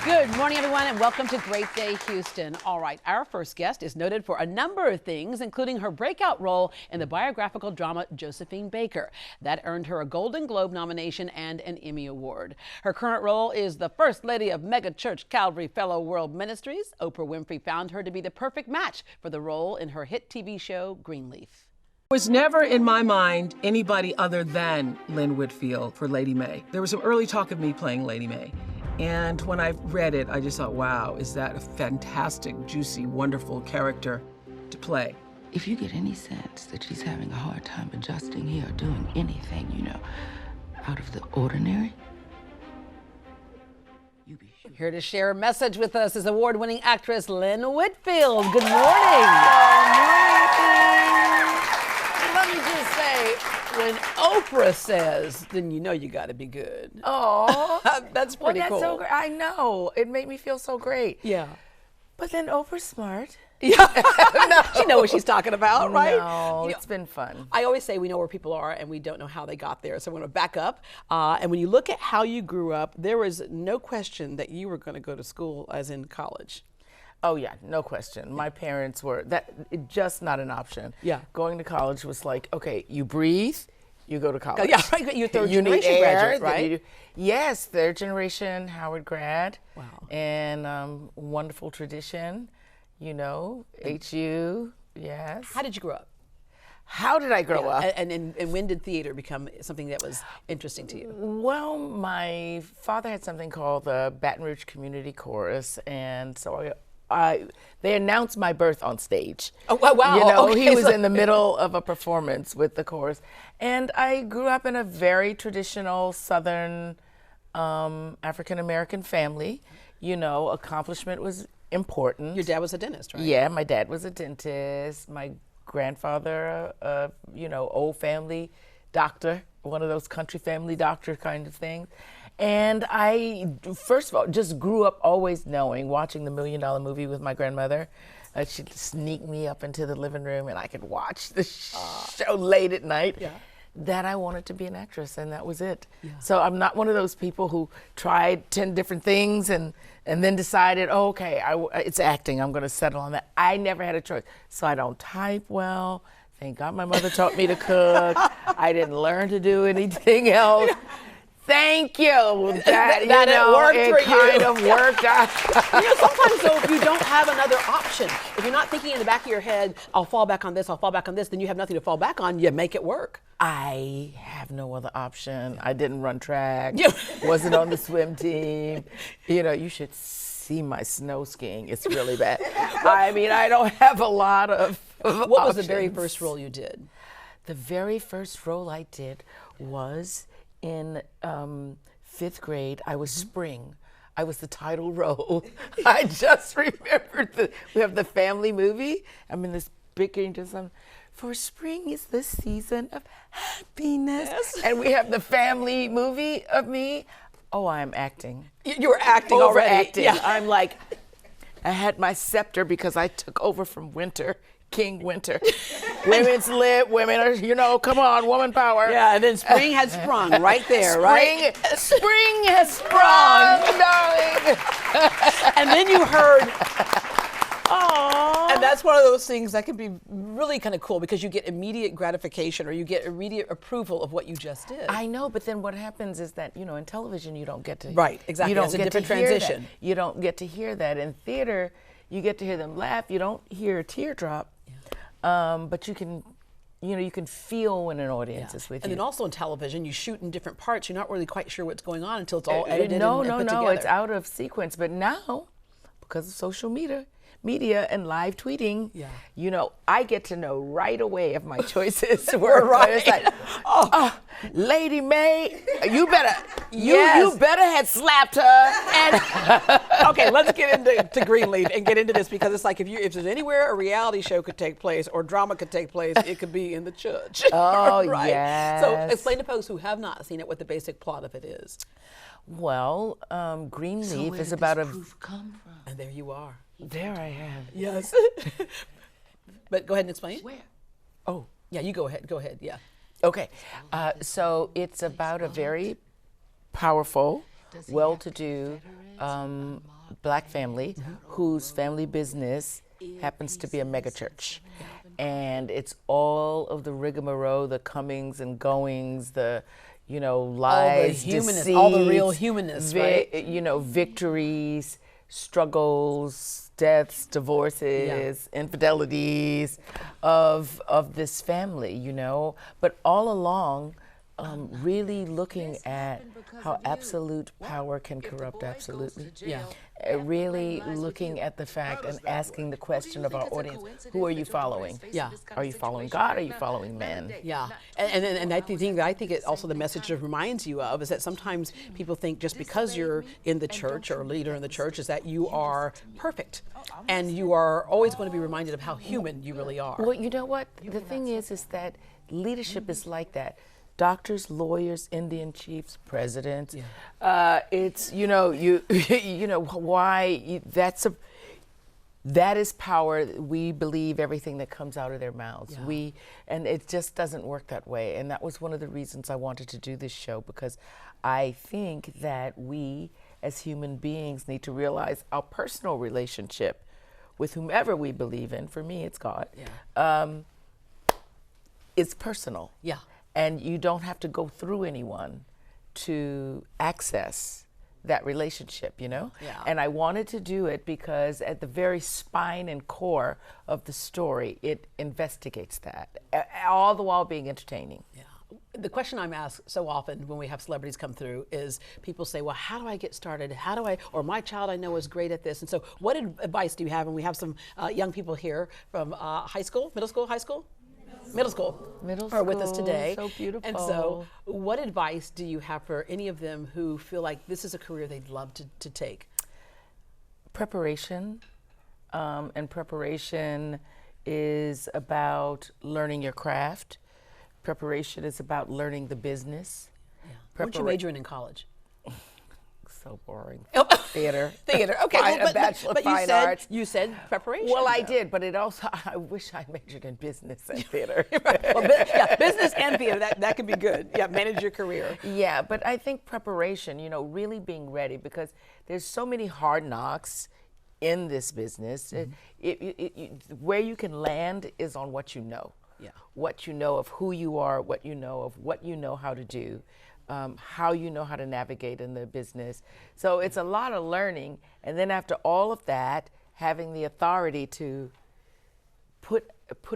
Good morning, everyone, and welcome to Great Day Houston. All right, our first guest is noted for a number of things, including her breakout role in the biographical drama Josephine Baker. That earned her a Golden Globe nomination and an Emmy Award. Her current role is the First Lady of Mega Church Calvary Fellow World Ministries. Oprah Winfrey found her to be the perfect match for the role in her hit TV show Greenleaf. Was never in my mind anybody other than Lynn Whitfield for Lady May. There was some early talk of me playing Lady May. And when I read it, I just thought, wow, is that a fantastic, juicy, wonderful character to play. If you get any sense that she's having a hard time adjusting here or doing anything, out of the ordinary, you be sure. Here to share a message with us is award-winning actress Lynn Whitfield. Good morning. Let me just say, when Oprah says, then you know you got to be good. Oh, that's pretty that's cool. so great. I know. It made me feel so great. Yeah. But then Oprah's smart. Yeah. She knows what she's talking about, right? No, it's been fun. I always say we know where people are and we don't know how they got there. So I'm going to back up. And when you look at how you grew up, there was no question that you were going to go to school as in college. Oh yeah, no question. My parents were just not an option. Yeah. Going to college was like, okay, you breathe, you go to college. Yeah, right. You're third you generation need air, graduate, right? Yes, third generation Howard grad. Wow. And wonderful tradition, HU, yes. How did you grow up? How did I grow up? And when did theater become something that was interesting to you? Well, my father had something called the Baton Rouge Community Chorus, and so they announced my birth on stage. Oh, wow. Okay, he was in the middle of a performance with the chorus. And I grew up in a very traditional Southern African-American family. Accomplishment was important. Your dad was a dentist, right? Yeah, my dad was a dentist. My grandfather, old family doctor, one of those country family doctor kind of things. And I, first of all, just grew up always knowing, watching the $1 Million Movie with my grandmother. She'd sneak me up into the living room and I could watch the show late at night. Yeah. That I wanted to be an actress, and that was it. Yeah. So I'm not one of those people who tried 10 different things and then decided, oh, okay, it's acting, I'm going to settle on that. I never had a choice. So I don't type well. Thank God my mother taught me to cook. I didn't learn to do anything else. Thank you. That worked it for you. kind of worked out. Sometimes though, if you don't have another option, if you're not thinking in the back of your head, I'll fall back on this, then you have nothing to fall back on, you make it work. I have no other option. I didn't run track, wasn't on the swim team. You should see my snow skiing. It's really bad. I mean, I don't have a lot of What was the very first role you did? The very first role I did was in 5th grade. I was Spring. I was the title role. I just remembered we have the family movie. I'm in this big into some. For spring is the season of happiness. Yes. And we have the family movie of me. Oh, I'm acting. You were acting already. Overacting. Yeah. I'm like, I had my scepter because I took over from King Winter. Women's lib, women are, come on, woman power. Yeah, and then spring had sprung right there, right? Spring has sprung, darling. And then you heard, and that's one of those things that can be really kind of cool because you get immediate gratification or you get immediate approval of what you just did. I know, but then what happens is that, in television you don't get to. Right, exactly. You don't It's a get different to hear transition. That. You don't get to hear that. In theater, you get to hear them laugh. You don't hear a teardrop. But you can, you can feel when an audience is with you. And then also in television, you shoot in different parts. You're not really quite sure what's going on until it's all edited No, and put together. it's out of sequence. But now, because of social media and live tweeting, I get to know right away if my choices were right. It's like, Lady May, you better had slapped her. And okay, let's get into Greenleaf and get into this because it's like if there's anywhere a reality show could take place or drama could take place, it could be in the church. Oh, right? yes. So explain to folks who have not seen it what the basic plot of it is. Well, Greenleaf is about a proof come from? And there you are. There I am. Yes. But go ahead and explain. Where? Oh, yeah, you go ahead. Go ahead. Yeah. Okay. So it's about a very powerful well-to-do black family whose family business happens to be a megachurch. And it's all of the rigmarole, the comings and goings, the lies, humanness, deceits, all the real humanness, right? Victories, struggles, deaths, divorces, infidelities of this family, But all along, really looking at how absolute power can corrupt absolutely. Yeah. Really looking at the fact and asking the question of our audience, who are you following? Yeah. Are you following God or are you following men? Yeah, and I think it also the message it reminds you of is that sometimes people think just because you're in the church or a leader in the church is that you are perfect, and you are always going to be reminded of how human you really are. Well, you know what? The thing is that leadership is like that. Doctors, lawyers, Indian chiefs, presidents. Yeah. It's that is power. We believe everything that comes out of their mouths. Yeah. And it just doesn't work that way. And that was one of the reasons I wanted to do this show, because I think that we as human beings need to realize our personal relationship with whomever we believe in. For me, it's God. Yeah. It's personal. Yeah. And you don't have to go through anyone to access that relationship, Yeah. And I wanted to do it because at the very spine and core of the story, it investigates that, all the while being entertaining. Yeah. The question I'm asked so often when we have celebrities come through is people say, well, how do I get started? Or my child I know is great at this. And so what advice do you have? And we have some young people here from high school, middle school, are with us today. So beautiful. And so what advice do you have for any of them who feel like this is a career they'd love to take? Preparation. And preparation is about learning your craft. Preparation is about learning the business. Yeah. What you majoring in college? So boring. Oh. Theater. Theater. Okay. A Bachelor of Fine Arts. You said preparation. Well, I did, but it also, I wish I majored in business and theater. Well, business and theater, that could be good. Yeah, manage your career. Yeah, but I think preparation, really being ready, because there's so many hard knocks in this business. Mm-hmm. Where you can land is on what you know. Yeah. What you know of who you are, what you know of what you know how to do. How you know how to navigate in the business. So it's a lot of learning, and then after all of that, having the authority to put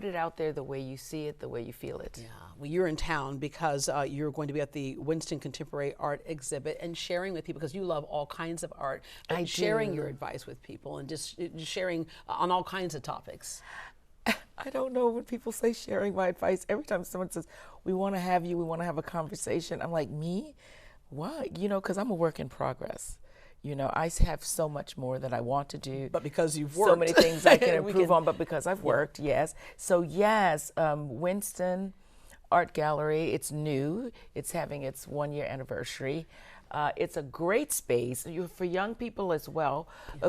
it out there the way you see it, the way you feel it. Yeah. Well, you're in town because you're going to be at the Winston Contemporary Art Exhibit and sharing with people, because you love all kinds of art. I sharing do. Your advice with people and just sharing on all kinds of topics. I don't know when people say sharing my advice. Every time someone says, we want to have you, we want to have a conversation, I'm like, me? Why? Because I'm a work in progress. I have so much more that I want to do. But because you've worked. So many things I can improve on, but because I've worked, yes. So yes, Winston Art Gallery, it's new. It's having its 1-year anniversary. It's a great space for young people as well,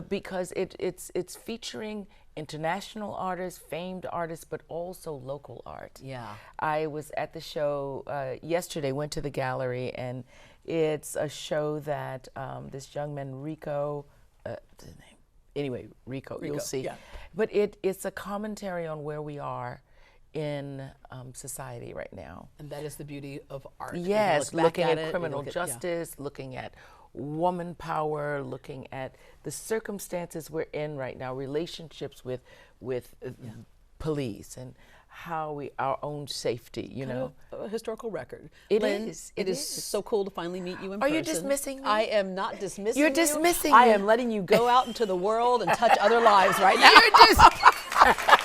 because it's featuring international artists, famed artists, but also local art. Yeah. I was at the show yesterday, went to the gallery, and it's a show that this young man, Rico, Rico, you'll see. Yeah. But it's a commentary on where we are in society right now. And that is the beauty of art. Yes, looking at criminal justice, looking at woman power, looking at the circumstances we're in right now, relationships with police, and how our own safety, A historical record. It Lynn, is. It is so cool to finally meet you in person. Are you dismissing me? I am not dismissing You're you. dismissing I me. am letting you go out into the world and touch other lives right now.